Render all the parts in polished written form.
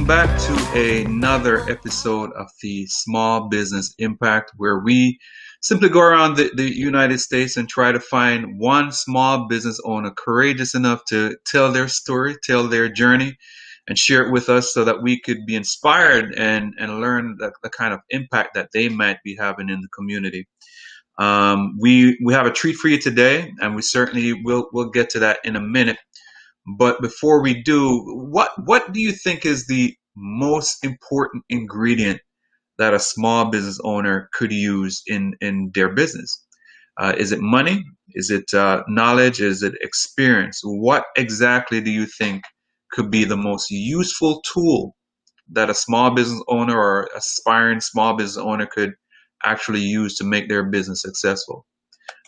welcome back to another episode of the Small Business Impact, where we simply go around the United States and try to find one small business owner courageous enough to tell their story, tell their journey, and share it with us so that we could be inspired and learn the kind of impact that they might be having in the community. We have a treat for you today, and we certainly will get to that in a minute. But before we do, what do you think is the most important ingredient that a small business owner could use in their business? Is it money? Is it knowledge? Is it experience? What exactly do you think could be the most useful tool that a small business owner or aspiring small business owner could actually use to make their business successful?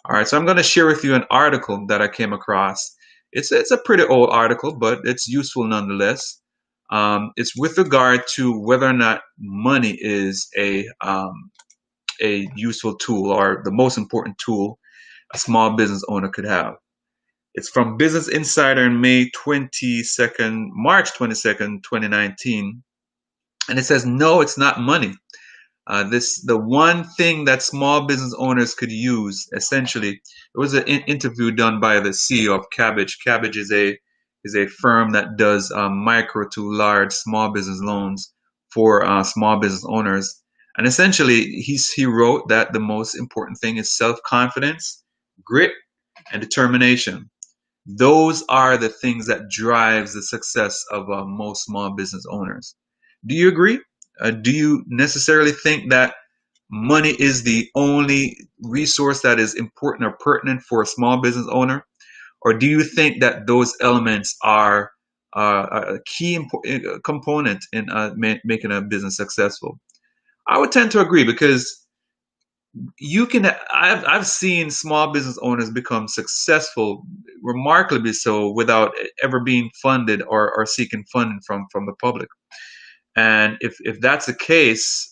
All right, so I'm going to share with you an article that I came across. It's a pretty old article, but it's useful nonetheless. It's with regard to whether or not money is a useful tool or the most important tool a small business owner could have. It's from Business Insider in March 22nd, 2019, and it says no, it's not money. The one thing that small business owners could use, essentially, it was an interview done by the CEO of Cabbage. Cabbage is a firm that does micro to large small business loans for small business owners. And essentially, he wrote that the most important thing is self-confidence, grit, and determination. Those are the things that drives the success of most small business owners. Do you agree? Do you necessarily think that money is the only resource that is important or pertinent for a small business owner? Or do you think that those elements are a key component in making a business successful? I would tend to agree because I've seen small business owners become successful, remarkably so, without ever being funded or seeking funding from the public. And if that's the case,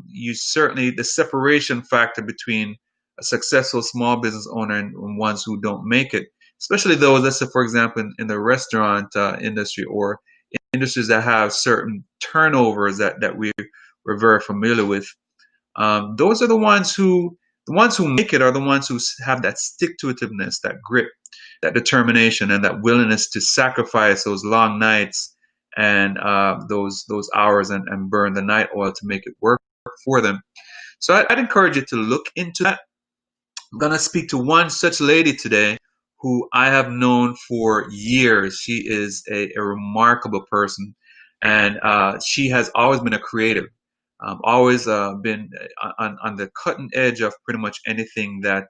you certainly, the separation factor between a successful small business owner and ones who don't make it, especially those, let's say, for example, in the restaurant industry or industries that have certain turnovers that we're very familiar with. Those are the ones who make it are the ones who have that stick-to-itiveness, that grit, that determination, and that willingness to sacrifice those long nights and those hours and burn the night oil to make it work for them. So I'd encourage you to look into that. I'm going to speak to one such lady today who I have known for years. She is a remarkable person, and she has always been a creative, always been on the cutting edge of pretty much anything that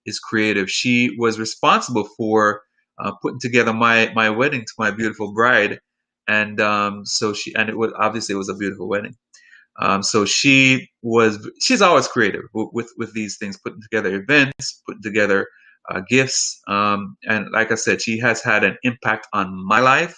is creative. She was responsible for putting together my wedding to my beautiful bride, and it was obviously it was a beautiful wedding. So she's always creative with these things, putting together events, putting together gifts, and like I said, she has had an impact on my life,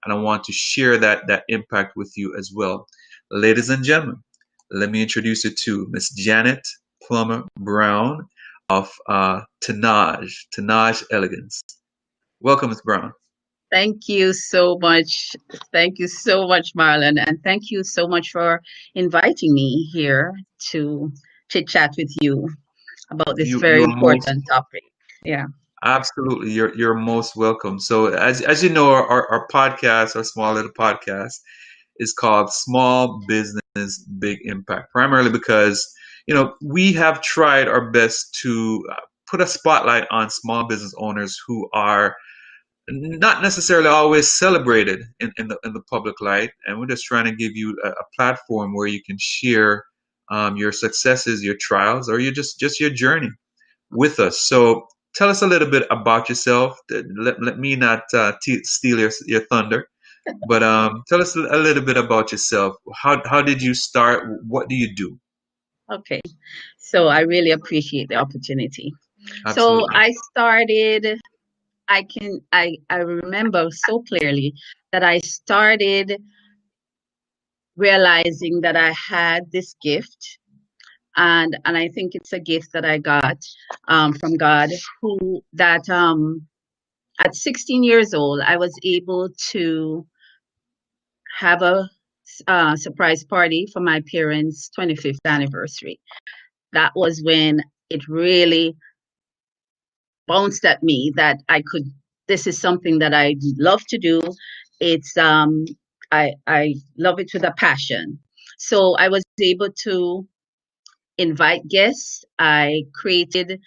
and I want to share that impact with you as well. Ladies and gentlemen, let me introduce you to Miss Janet Plummer-Brown of Tenaj Elegance. Welcome, Miss Brown. Thank you so much. Thank you so much, Marlon. And thank you so much for inviting me here to chit chat with you about this You very are most important topic. Yeah. Absolutely, you're most welcome. So as you know, our podcast, our small little podcast, is called Small Business Big Impact, primarily because we have tried our best to put a spotlight on small business owners who are not necessarily always celebrated in the public light, and we're just trying to give you a platform where you can share your successes, your trials, or just your journey with us. So tell us a little bit about yourself. Let me not steal your thunder, but tell us a little bit about yourself. How did you start? What do you do? Okay. So I really appreciate the opportunity. So Absolutely. I started, I remember so clearly that I started realizing that I had this gift, and I think it's a gift that I got from God, who that at 16 years old I was able to have a surprise party for my parents' 25th anniversary. That was when it really bounced at me that this is something that I love to do. It's I love it with a passion. So I was able to invite guests. I created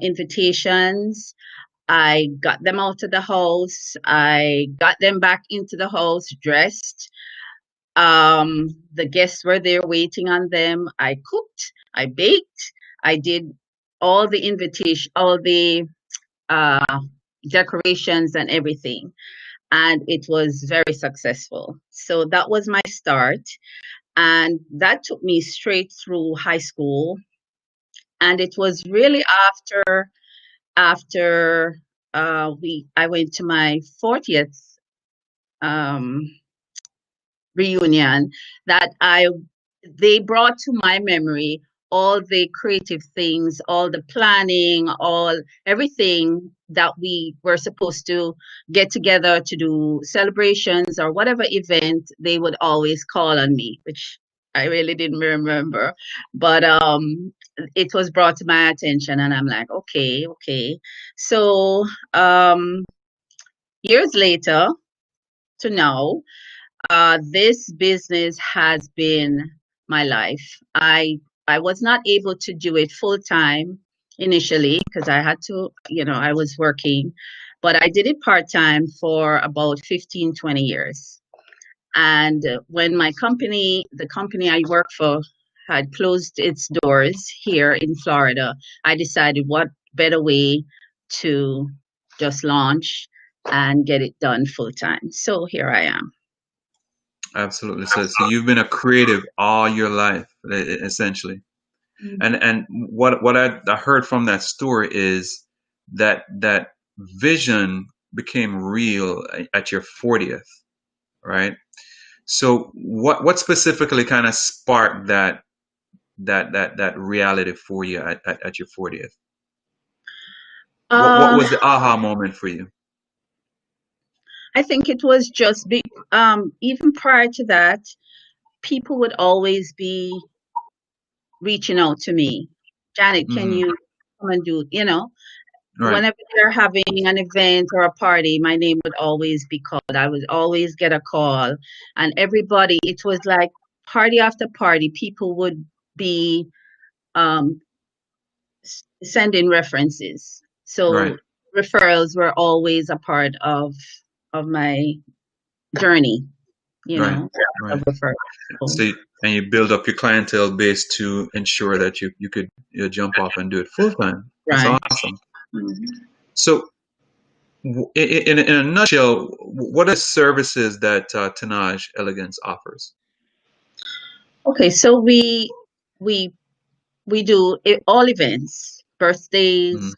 invitations. I got them out of the house. I got them back into the house dressed. The guests were there waiting on them. I cooked. I baked. I did all the uh, decorations and everything. And it was very successful. So that was my start. And that took me straight through high school. And it was really after I went to my 40th um, reunion that they brought to my memory all the creative things, all the planning, everything that we were supposed to get together to do celebrations or whatever event. They would always call on me, which I really didn't remember, but it was brought to my attention, and I'm like, okay. So years later to now, this business has been my life. I was not able to do it full time initially because I had to, I was working, but I did it part time for about 15, 20 years. And when the company I work for, had closed its doors here in Florida, I decided what better way to just launch and get it done full time. So here I am. Absolutely. So you've been a creative all your life, essentially. And what I heard from that story is that vision became real at your 40th, right? So what specifically kind of sparked that reality for you at your 40th? What Uh, was the aha moment for you? I think it was just even prior to that, people would always be reaching out to me. Janet, can Hmm. you come and do, Right. whenever they're having an event or a party, my name would always be called. I would always get a call. And everybody, it was like party after party, people would be um, sending references. Right. So referrals were always a part of my journey, Right. of Right. referrals. So and you build up your clientele base to ensure that you could jump off and do it full time. That's Right. awesome. Mhm. So in a nutshell, what are services that Tenaj Elegance offers? Okay, so we we do all events, Hmm. birthdays,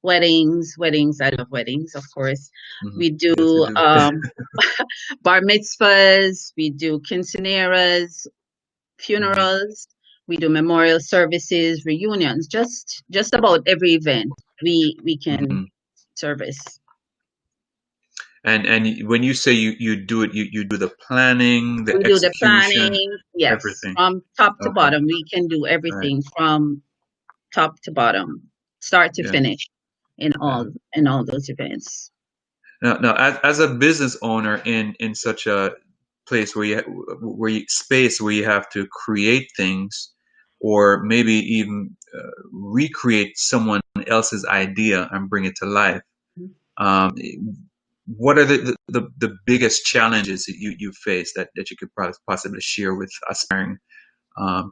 weddings. I love weddings, of course. Hmm. We do Yes, we do. bar mitzvahs, we do quinceaneras, Hmm. funerals, we do memorial services, reunions, just about every event we can Hmm. service. And when you say you do it, you do the planning, the We do the execution, planning, yes, everything. from top to Okay. bottom. We can do All right. everything from top to bottom, start to Yeah. finish in Yeah. all those events. Now, as a business owner in such a place where you space where you have to create things, or maybe even recreate someone else's idea and bring it to life. Um, what are the biggest challenges that you face that you could possibly share with aspiring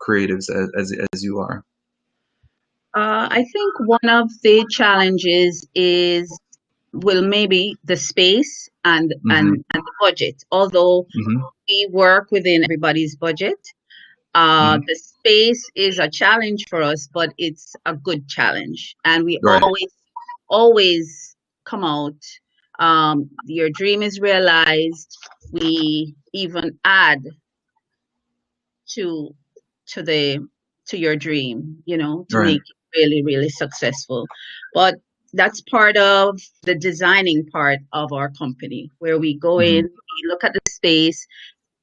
creatives as you are? I think one of the challenges is well maybe the space Hmm. and the budget. Although Hmm. we work within everybody's budget, Hmm. the space is a challenge for us, but it's a good challenge, and we Right. always come out. Your dream is realized. We even add to to the to your dream, to Right. make it really, really successful. But that's part of the designing part of our company where we go in, Hmm. we look at the space,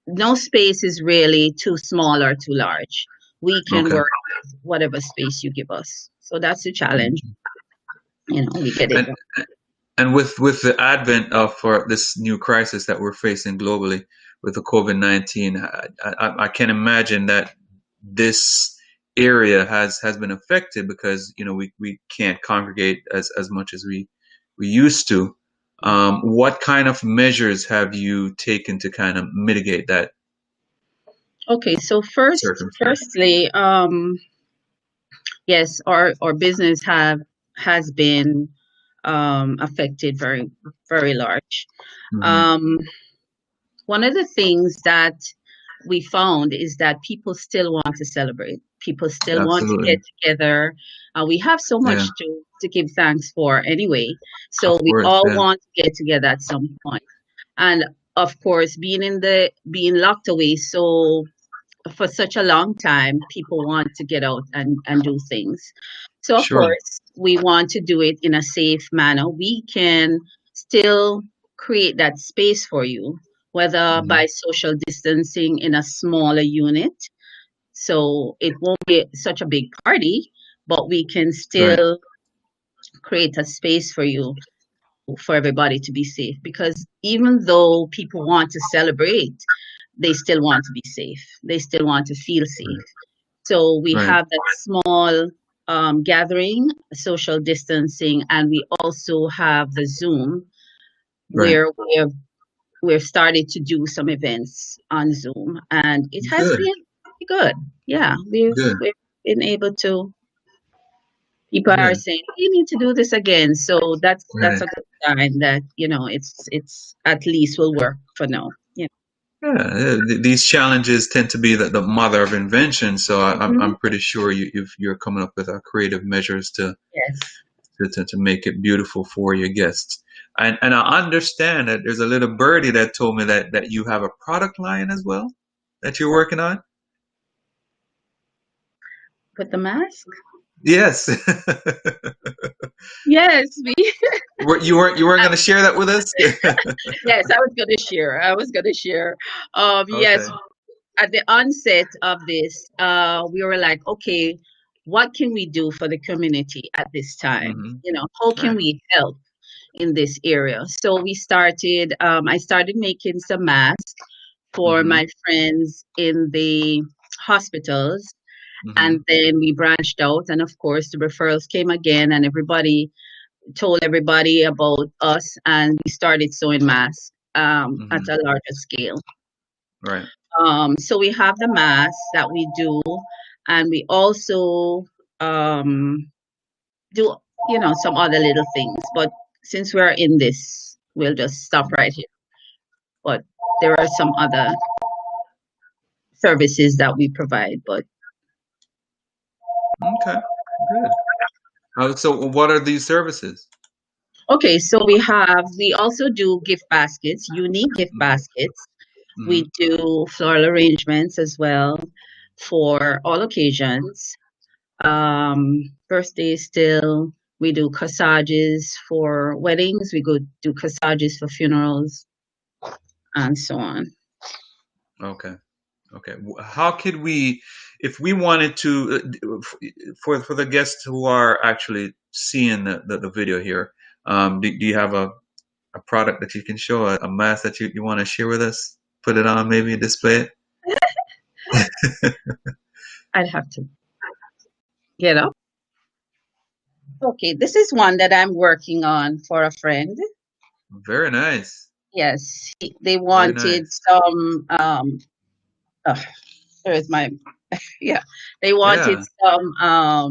no space is really too small or too large. We can Okay. work with whatever space you give us. So that's the challenge. Mhm. We get it And done. and with the advent of this new crisis that we're facing globally with the COVID-19, I can imagine that this area has been affected because we can't congregate as much as we used to. What kind of measures have you taken to kind of mitigate that Okay, so circumstance? firstly, yes, our business has been affected very large. Hmm. Um, One of the things that we found is that people still want to celebrate. People still want to get Absolutely. together. We have so Yeah. much to give thanks for anyway. So Of we course. all Yeah. want to get together at some point. And of course, being locked away so for such a long time, people want to get out and do things. So, of Sure. course, we want to do it in a safe manner. We can still create that space for you, whether Hmm. by social distancing in a smaller unit. So it won't be such a big party, but we can Right. still create a space for you for everybody to be safe. Because even though people want to celebrate, they still want to be safe. They still want to feel safe. So we Right. have that small gathering, social distancing, and we also have the Zoom Right. where we've started to do some events on Zoom, and it has Good. been pretty good. Yeah, Good. we've been able to. People are Good. saying you need to do this again, so that's Right. a good sign that it's at least will work for now. Yeah. Yeah, these challenges tend to be the mother of invention. So I'm Mhm. pretty sure you're coming up with creative measures Yes. to make it beautiful for your guests. And I understand that there's a little birdie that told me that you have a product line as well that you're working on. With the mask. Yes. Yes, we. You weren't going to share that with us? Yes, I was going to share. I was going to share. Yes, Okay. at the onset of this, we were like, okay, what can we do for the community at this time? Mm-hmm. How can Right. we help in this area? So we started. I started making some masks for Mm-hmm. my friends in the hospitals, Mm-hmm. and then we branched out, and of course, the referrals came again, and everybody told everybody about us, and we started sewing masks at Mm-hmm. a larger scale. Right. So we have the masks that we do, and we also do some other little things. But since we're in this, we'll just stop right here. But there are some other services that we provide. But Okay. Good. So what are these services? okay, so we also do gift baskets, unique gift baskets. Mm-hmm. We do floral arrangements as well for all occasions. Birthdays still. We do corsages for weddings. We go do corsages for funerals and so on. Okay. Okay. How could we, if we wanted to, for the guests who are actually seeing the video here, do you have a product that you can show, a mask that you want to share with us? Put it on, maybe display it. I'd have to get up. Okay, this is one that I'm working on for a friend. Very nice. Yes, they Very wanted nice. some. Oh, there's my yeah. They wanted Yeah.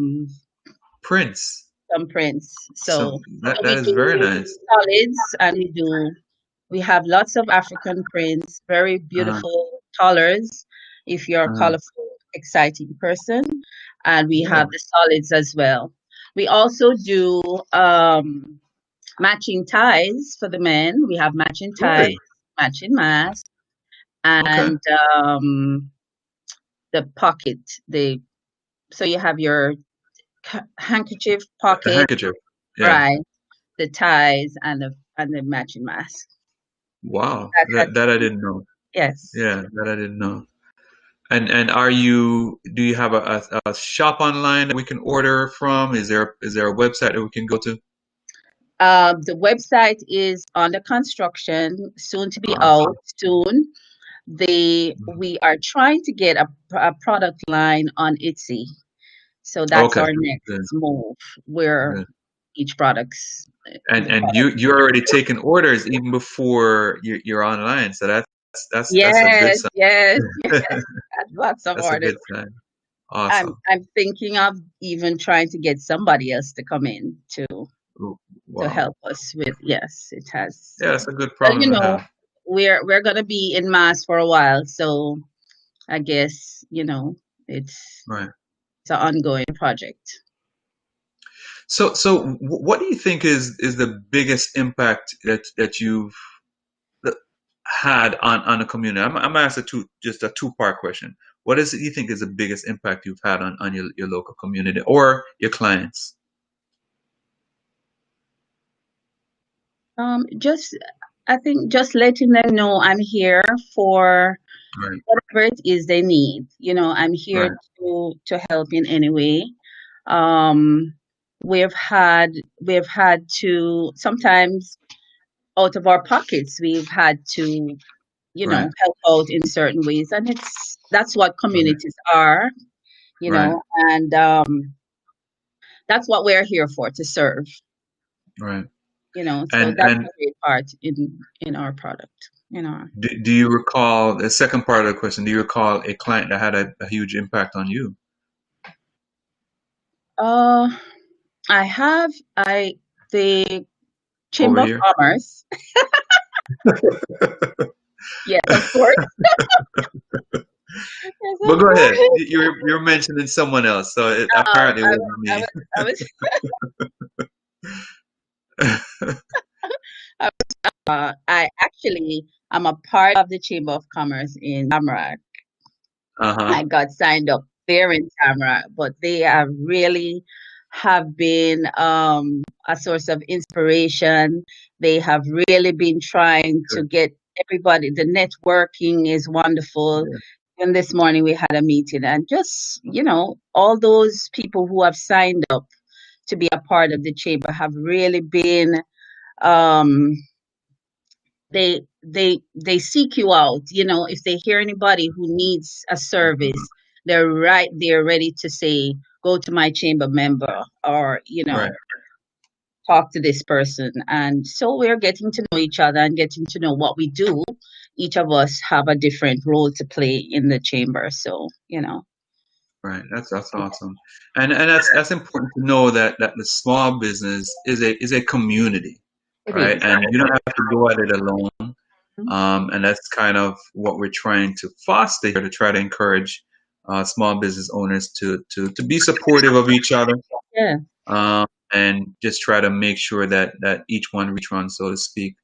Prints. some prints. So Some that we is very do nice. solids, and we have lots of African prints, very Uh-huh. beautiful colors if you're a Uh-huh. colorful, exciting person. And we Yeah. have the solids as well. We also do matching ties for the men. We have matching ties, Good. matching masks, Okay. and the pocket. So you have your handkerchief A pocket, handkerchief. Yeah. right? The ties and the matching mask. Wow. That has That I didn't know. Yes. Yeah, that I didn't know. And do you have a shop online that we can order from? Is there a website that we can go to? The website is under construction, soon to be out Awesome. soon. We are trying to get a product line on Etsy. So that's Okay. our Good. next move, where Good. each products the And product. you're already taking orders even before you're online. So that's a good Yes, sign. yes, yes. Lots of That's a orders. good sign. I'm Awesome. I'm thinking of even trying to get somebody else to come in Ooh, to wow. help us with. Yes, it has. Yeah, that's a good Well, problem to have. we're gonna be in mass for a while, so I guess it's Right. it's an ongoing project. What do you think is the biggest impact that you've had on the community? I'm asking just a two-part question. What is it you think is the biggest impact you've had on your local community or your clients? Just I think just letting them know I'm here for Right, whatever it is they need. I'm here right, to help in any way. Um, we've had we've had to sometimes out of our pockets we've had to right, help out in certain ways, and that's what right, communities are, right, and that's what we're here for, to serve. right. So that's And a great part in our product. do you recall the second part of the question? Do you recall a client that had a huge impact on you Uh, I have I the over Chamber of here? Commerce. Yes, of course. Yes, But of go ahead. course. You're mentioning someone else, so Um, apparently it I wasn't was, I me. was, I was, I actually am a part of the Chamber of Commerce in Tamarack. Uh-huh. I got signed up there in Tamarack, but they have been a source of inspiration. They have really been trying to Good. get everybody. The networking is wonderful. Yeah. And this morning we had a meeting, and just all those people who have signed up to be a part of the chamber have really been um they seek you out. If they hear anybody who needs a service, they're right there ready to say, go to my chamber member, or Right. talk to this person. And so we're getting to know each other and getting to know what we do. Each of us have a different role to play in the chamber, so Right. That's awesome. And that's important to know that the small business is a community, it right? is. And you don't have to go at it alone. And that's kind of what we're trying to foster here to try to encourage small business owners to be supportive of each other, Yeah. and just try to make sure that each one, so to speak.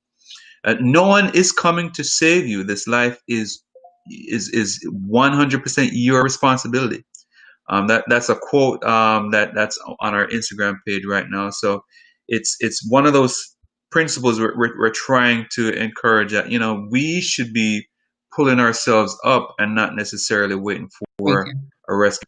No one is coming to save you. This life is 100% your responsibility. That's a quote that's on our Instagram page right now. So it's one of those principles we're trying to encourage, that we should be pulling ourselves up and not necessarily waiting for Okay. a rescue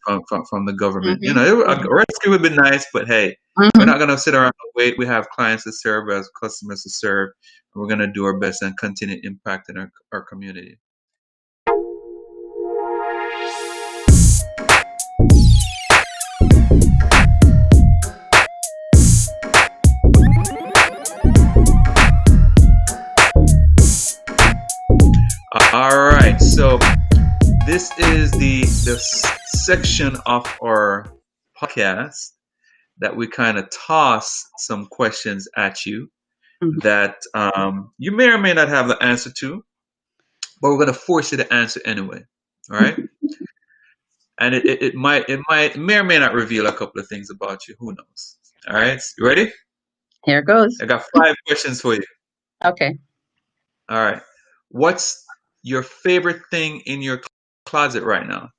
from the government. Mm-hmm. A rescue would be nice, but hey, we're Mm-hmm. not gonna sit around and wait. We have clients to serve, as customers to serve. And we're gonna do our best and continue impacting our community. All right, so this is the section of our podcast that we kind of toss some questions at you Mm-hmm. that you may or may not have the answer to, but we're going to force you to answer anyway. All right, and it may or may not reveal a couple of things about you. Who knows? All right, you ready? Here goes. I got 5 questions for you. Okay. All right, what's your favorite thing in your closet right now?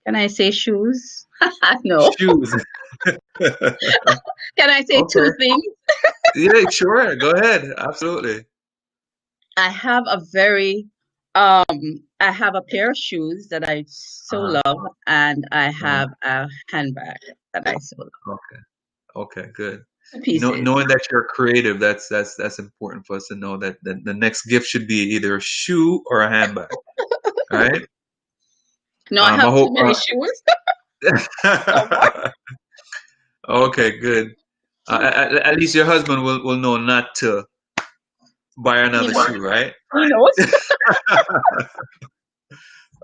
Can I say shoes? No. Shoes. Can I say two Okay. things? Yeah, sure. Go ahead. Absolutely. I have a very I have a pair of shoes that I so Uh-huh. love, and I Uh-huh. have a handbag that I so love. Okay. Okay. Good. Two pieces. Knowing that you're creative, that's important for us to know that the next gift should be either a shoe or a handbag. All right. No, I I have too hope. many shoes. No more. Okay. Good. At least your husband will know not to buy He another knows. shoe, right? He knows.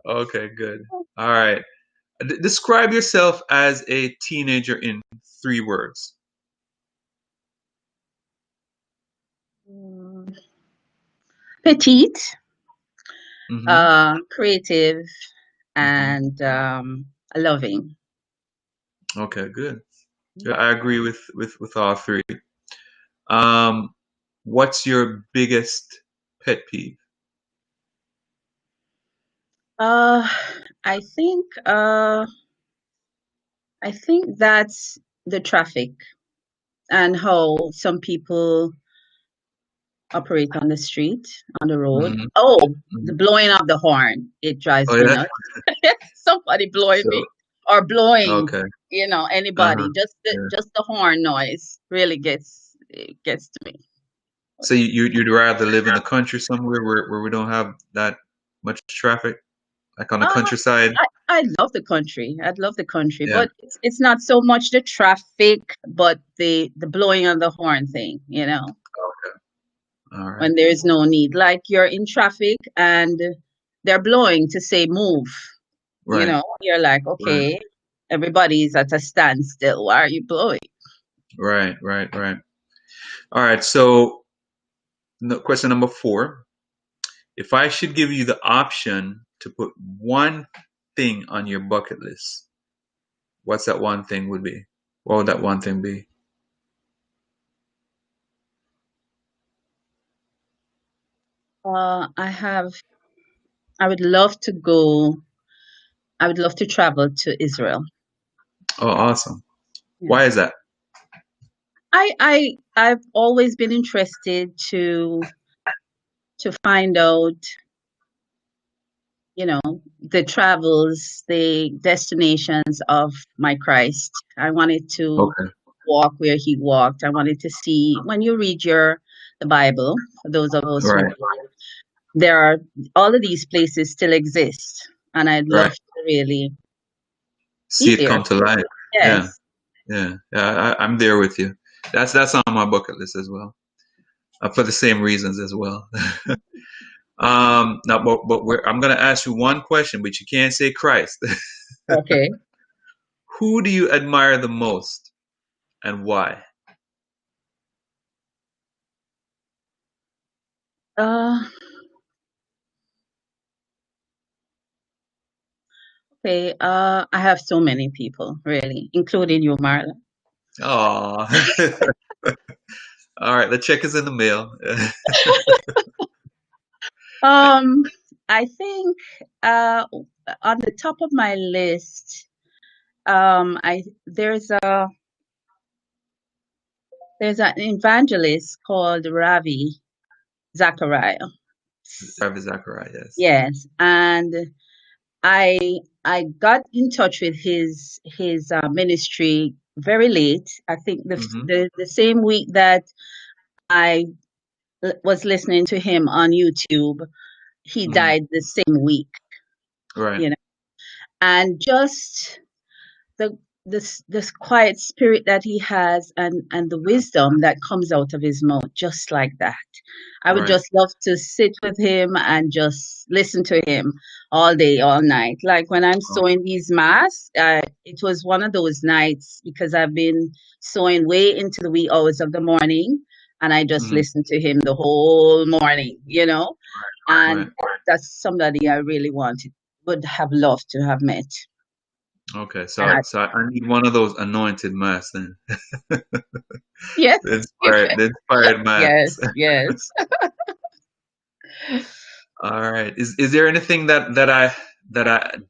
Okay. Good. All right. Describe yourself as a teenager in 3 words. Mm, petite, Hmm. creative, Hmm. and loving. Okay, good. Yeah, I agree with all three. Um, what's your biggest pet peeve? Uh, I think uh, I think that's the traffic and how some people operate on the street, on the road. Hmm. Oh, the Hmm. blowing of the horn. It Oh drives me yeah. nuts. Somebody blowing So me or blowing, okay. Uh-huh. anybody. Yeah. Just the horn noise really gets to me. So you'd rather live in the country somewhere where we don't have that much traffic, like on the Uh, countryside? I love the country. I'd love the country, Yeah. but it's not so much the traffic, but the blowing of the horn thing, Okay. All right. when there's no need. Like you're in traffic and they're blowing to say move, Right. you're like, Right. okay, everybody's at a standstill. Why are you blowing? Right. Right. Right. All right. So question number 4. If I should give you the option to put one thing on your bucket list, what's that one thing would be? What would that one thing be? I have, I would love to go, I would love to travel to Israel. Oh, awesome. Yeah. Why is that? I've always been interested to find out, you know, the travels, the destinations of my Christ. I wanted to Okay. walk where he walked. I wanted to see when you read the Bible, for those of us who Right. there are all of these places still exist, and I'd love Right. to really See be it there. come to life. Yeah. Yes. Yeah. Yeah. I'm there with you. That's on my bucket list as well. For the same reasons as well. Now, I'm going to ask you one question, but you can't say Christ. Okay. Who do you admire the most and why? Uh, okay. I have so many people, really, including you, Marla. Oh, all right. The check is in the mail. Um, I think uh, on the top of my list, I there's an evangelist called Ravi Zachariah. Ravi Zachariah, yes. Yes, and I got in touch with his ministry very late. I think Hmm. the same week that I was listening to him on YouTube, he Hmm. died the same week, Right. you know, and just the this quiet spirit that he has and the wisdom that comes out of his mouth just like that. I would Right. just love to sit with him and just listen to him all day all night, like when I'm Oh, sewing these masks. It was one of those nights because I've been sewing way into the wee hours of the morning, and I just mhm. listened to him the whole morning, Right. and that's somebody I really would have loved to have met. Okay. And So I need one of those anointed masks then. yes, The inspired yes, masks. yes. All right. Is there anything that I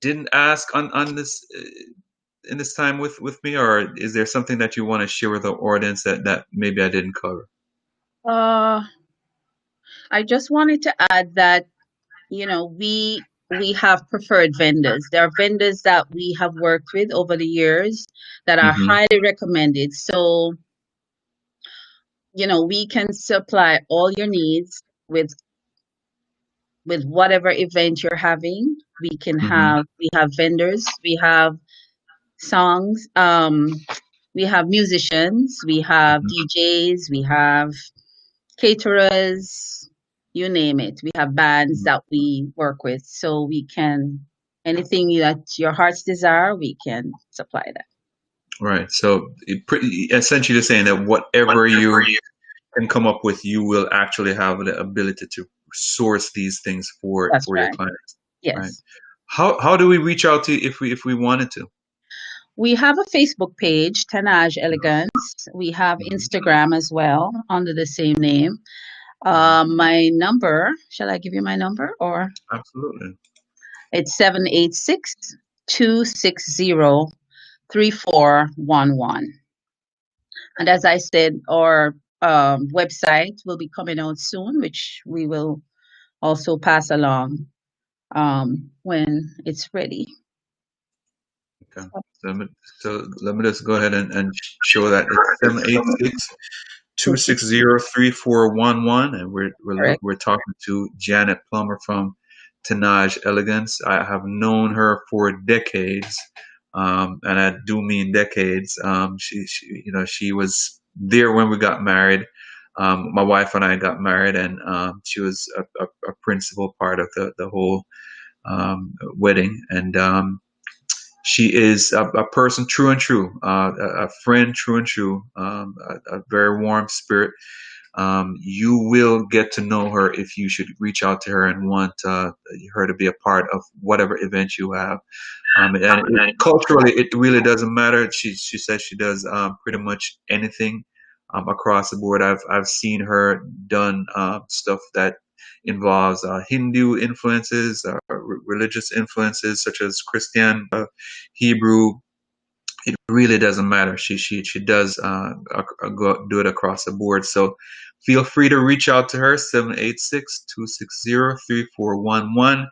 didn't ask on this in this time with me, or is there something that you want to share with the audience that maybe I didn't cover? Uh, I just wanted to add that, we have preferred vendors. There are vendors that we have worked with over the years that are Mm-hmm. highly recommended. So, we can supply all your needs with whatever event you're having. Mm-hmm. We have vendors, we have songs, we have musicians, we have Mm-hmm. DJs, we have caterers, you name it. We have bands that we work with. So we can, anything that your heart's desire, we can supply that. Right. So essentially, you're saying that whatever you can come up with, you will actually have the ability to source these things That's for your right. clients. Right. Yes. How do we reach out to you if we wanted to? We have a Facebook page, Tenaj Elegance. We have Mhm. Instagram as well under the same name. Mhm. My number, shall I give you my number or Absolutely. it's 786-260-3411. And as I said, our website will be coming out soon, which we will also pass along when it's ready. Okay. So let me just go ahead and show that it's 786 two Two six six zero 3411, and correct. we're talking to Janet Plummer from Tenaj Elegance. I have known her for decades, and I do mean decades. She was there when we got married. My wife and I got married, and she was a principal part of the whole wedding. And she is a person true and true, a friend true and true, a very warm spirit. You will get to know her if you should reach out to her and want her to be a part of whatever event you have. Culturally, it really doesn't matter. She says she does pretty much anything across the board. I've seen her done stuff that involves Hindu influences, religious influences such as Christian, Hebrew. It really doesn't matter. She does do it across the board. So feel free to reach out to her, 786-260-3411.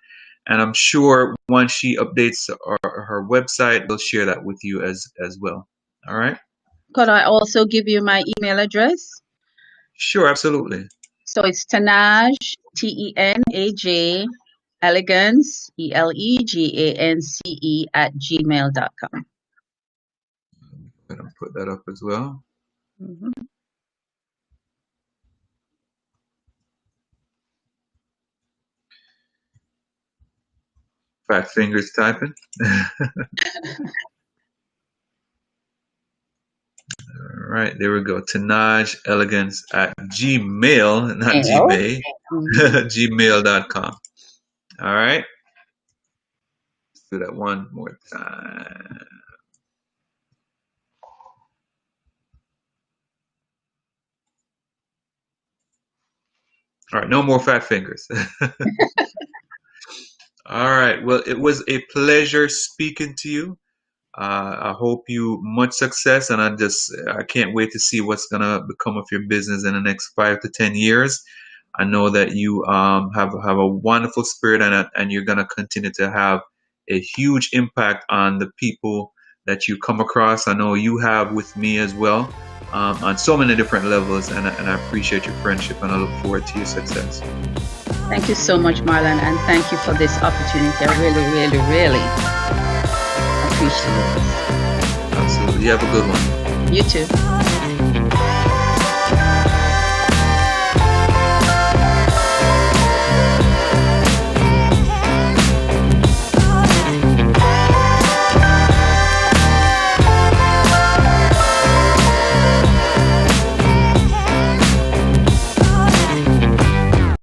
And I'm sure once she updates her website, we'll share that with you as well. All right. Could I also give you my email address? Sure, absolutely. So it's Tenaj, Tenaj, Elegance, Elegance @gmail.com. I'm gonna put that up as well. Mhm. Fat fingers typing. All right, there we go. Tenaj Elegance at Gmail, not Mail. Gmail, Mhm. gmail.com. All right, let's do that one more time. All right, no more fat fingers. All right, well, it was a pleasure speaking to you. I hope you much success, and I can't wait to see what's gonna become of your business in the next 5 to 10 years. I know that you have a wonderful spirit, and you're gonna continue to have a huge impact on the people that you come across. I know you have with me as well, on so many different levels, and I appreciate your friendship, and I look forward to your success. Thank you so much, Marlon, and thank you for this opportunity. I really, really, really appreciate Absolutely, absolutely. You have a good one. it. You too.